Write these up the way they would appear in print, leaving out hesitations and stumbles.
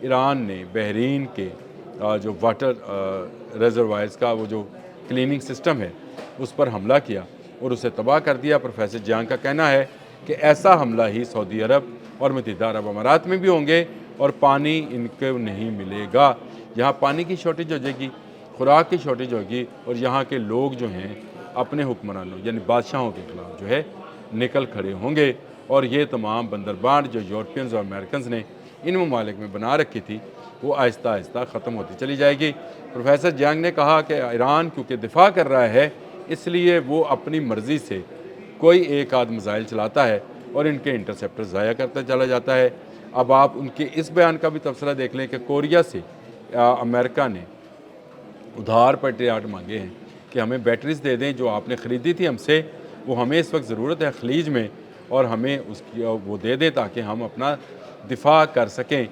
ایران نے بحرین کے جو واٹر ریزروائرز کا وہ جو کلیننگ سسٹم ہے اس پر حملہ کیا اور اسے تباہ کر دیا۔ پروفیسر جیانگ کا کہنا ہے کہ ایسا حملہ ہی سعودی عرب اور متحدہ عرب امارات میں بھی ہوں گے اور پانی ان کو نہیں ملے گا۔ یہاں پانی کی شارٹیج ہو جائے گی، خوراک کی شارٹیج ہوگی اور یہاں کے لوگ جو ہیں اپنے حکمرانوں یعنی بادشاہوں کے خلاف جو ہے نکل کھڑے ہوں گے، اور یہ تمام بندربانٹ جو یورپینز اور امریکنز نے ان ممالک میں بنا رکھی تھی وہ آہستہ آہستہ ختم ہوتی چلی جائے گی۔ پروفیسر جیانگ نے کہا کہ ایران کیونکہ دفاع کر رہا ہے اس لیے وہ اپنی مرضی سے کوئی ایک آدھ میزائل چلاتا ہے اور ان کے انٹرسیپٹر ضائع کرتا چلا جاتا ہے۔ اب آپ ان کے اس بیان کا بھی تبصرہ دیکھ لیں کہ کوریا سے امریکہ نے ادھار پیٹریاٹ مانگے ہیں کہ ہمیں بیٹریز دے دیں جو آپ نے خریدی تھی ہم سے، وہ ہمیں اس وقت ضرورت ہے خلیج میں، اور ہمیں اس کی وہ دے دیں تاکہ ہم اپنا دفاع کر سکیں،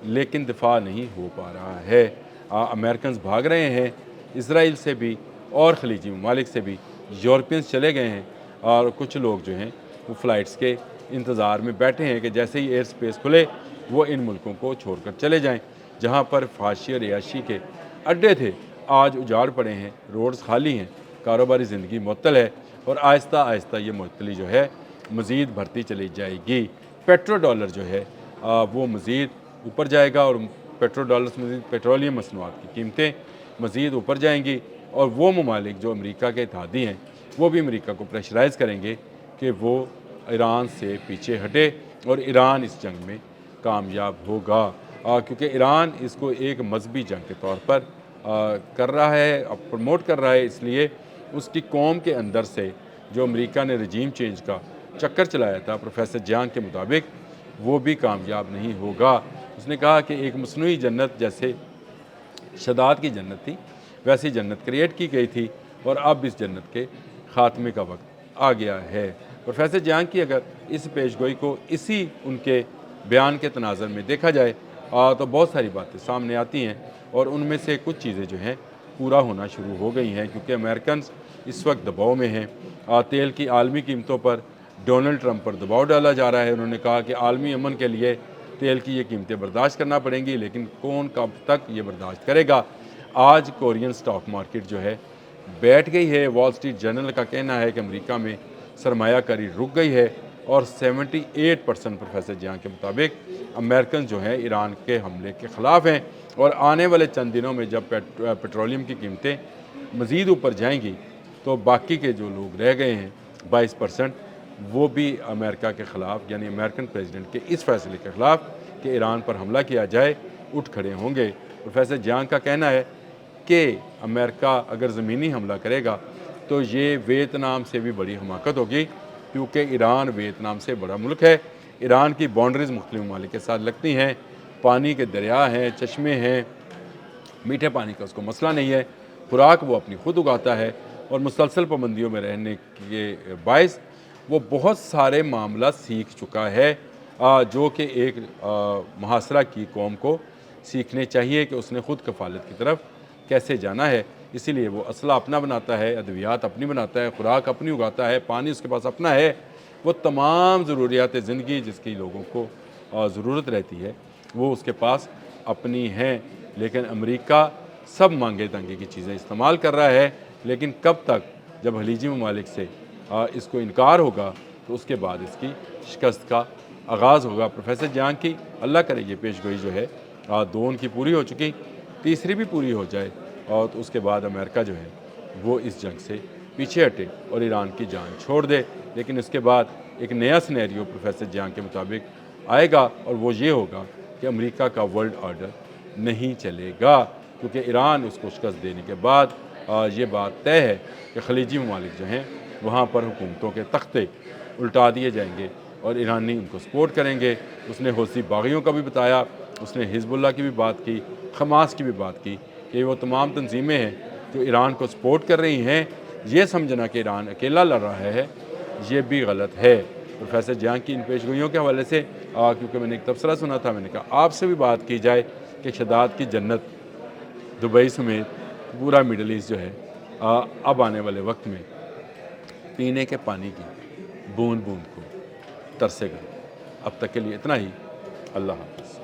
لیکن دفاع نہیں ہو پا رہا ہے۔ امریکنز بھاگ رہے ہیں اسرائیل سے بھی اور خلیجی ممالک سے بھی، یورپینز چلے گئے ہیں، اور کچھ لوگ جو ہیں وہ فلائٹس کے انتظار میں بیٹھے ہیں کہ جیسے ہی ایئر سپیس کھلے وہ ان ملکوں کو چھوڑ کر چلے جائیں۔ جہاں پر فحاشی اور عیاشی کے اڈے تھے آج اجاڑ پڑے ہیں، روڈز خالی ہیں، کاروباری زندگی معطل ہے، اور آہستہ آہستہ یہ معطلی جو ہے مزید بڑھتی چلی جائے گی۔ پیٹرو ڈالر جو ہے وہ مزید اوپر جائے گا، اور پیٹرو ڈالرز مزید پیٹرولیم مصنوعات کی قیمتیں مزید اوپر جائیں گی، اور وہ ممالک جو امریکہ کے اتحادی ہیں وہ بھی امریکہ کو پریشرائز کریں گے کہ وہ ایران سے پیچھے ہٹے اور ایران اس جنگ میں کامیاب ہوگا، کیونکہ ایران اس کو ایک مذہبی جنگ کے طور پر کر رہا ہے، پروموٹ کر رہا ہے، اس لیے اس کی قوم کے اندر سے جو امریکہ نے رجیم چینج کا چکر چلایا تھا پروفیسر جیانگ کے مطابق وہ بھی کامیاب نہیں ہوگا۔ اس نے کہا کہ ایک مصنوعی جنت جیسے شداد کی جنت تھی ویسی جنت کریٹ کی گئی تھی، اور اب اس جنت کے خاتمے کا وقت آ گیا ہے۔ پروفیسر جیانگ کی اگر اس پیشگوئی کو اسی ان کے بیان کے تناظر میں دیکھا جائے تو بہت ساری باتیں سامنے آتی ہیں، اور ان میں سے کچھ چیزیں جو ہیں پورا ہونا شروع ہو گئی ہیں، کیونکہ امریکنز اس وقت دباؤ میں ہیں۔ تیل کی عالمی قیمتوں پر ڈونلڈ ٹرمپ پر دباؤ ڈالا جا رہا ہے۔ انہوں نے کہا کہ عالمی امن کے لیے تیل کی یہ قیمتیں برداشت کرنا پڑیں گی، لیکن کون کب تک یہ برداشت کرے گا۔ آج کورین سٹاک مارکیٹ جو ہے بیٹھ گئی ہے۔ وال سٹریٹ جرنل کا کہنا ہے کہ امریکہ میں سرمایہ کاری رک گئی ہے، اور 78% پروفیسر جیانگ کے مطابق امریکن جو ہیں ایران کے حملے کے خلاف ہیں، اور آنے والے چند دنوں میں جب پیٹرولیم کی قیمتیں مزید اوپر جائیں گی تو باقی کے جو لوگ رہ گئے ہیں 22% وہ بھی امریکہ کے خلاف یعنی امریکن پریزیڈنٹ کے اس فیصلے کے خلاف کہ ایران پر حملہ کیا جائے اٹھ کھڑے ہوں گے۔ پروفیسر جیانگ کا کہنا ہے کہ امریکہ اگر زمینی حملہ کرے گا تو یہ ویتنام سے بھی بڑی حماقت ہوگی، کیونکہ ایران ویتنام سے بڑا ملک ہے۔ ایران کی باؤنڈریز مختلف ممالک کے ساتھ لگتی ہیں، پانی کے دریا ہیں، چشمے ہیں، میٹھے پانی کا اس کو مسئلہ نہیں ہے، خوراک وہ اپنی خود اگاتا ہے، اور مسلسل پابندیوں میں رہنے کے باعث وہ بہت سارے معاملات سیکھ چکا ہے جو کہ ایک محاصرہ کی قوم کو سیکھنے چاہیے کہ اس نے خود کفالت کی طرف کیسے جانا ہے۔ اسی لیے وہ اسلحہ اپنا بناتا ہے، ادویات اپنی بناتا ہے، خوراک اپنی اگاتا ہے، پانی اس کے پاس اپنا ہے، وہ تمام ضروریات زندگی جس کی لوگوں کو ضرورت رہتی ہے وہ اس کے پاس اپنی ہیں۔ لیکن امریکہ سب مانگے تنگے کی چیزیں استعمال کر رہا ہے، لیکن کب تک؟ جب خلیجی ممالک سے اس کو انکار ہوگا تو اس کے بعد اس کی شکست کا آغاز ہوگا۔ پروفیسر جیانگ کی اللہ کرے یہ پیشگوئی جو ہے دو ان کی پوری ہو چکی، تیسری بھی پوری ہو جائے، اور تو اس کے بعد امریکہ جو ہے وہ اس جنگ سے پیچھے ہٹے اور ایران کی جان چھوڑ دے۔ لیکن اس کے بعد ایک نیا سینیریو پروفیسر جیانگ کے مطابق آئے گا، اور وہ یہ ہوگا کہ امریکہ کا ورلڈ آرڈر نہیں چلے گا، کیونکہ ایران اس کو شکست دینے کے بعد یہ بات طے ہے کہ خلیجی ممالک جو ہیں وہاں پر حکومتوں کے تختے الٹا دیے جائیں گے اور ایرانی ان کو سپورٹ کریں گے۔ اس نے حوثی باغیوں کا بھی بتایا، اس نے حزب اللہ کی بھی بات کی، حماس کی بھی بات کی کہ وہ تمام تنظیمیں ہیں جو ایران کو سپورٹ کر رہی ہیں۔ یہ سمجھنا کہ ایران اکیلا لڑ رہا ہے یہ بھی غلط ہے۔ پروفیسر جیانگ کی ان پیشگوئیوں کے حوالے سے کیونکہ میں نے ایک تبصرہ سنا تھا، میں نے کہا آپ سے بھی بات کی جائے کہ شداد کی جنت دبئی سمیت پورا مڈل ایسٹ جو ہے اب آنے والے وقت میں پینے کے پانی کی بوند بوند کو ترسے گا۔ اب تک کے لیے اتنا ہی، اللہ حافظ۔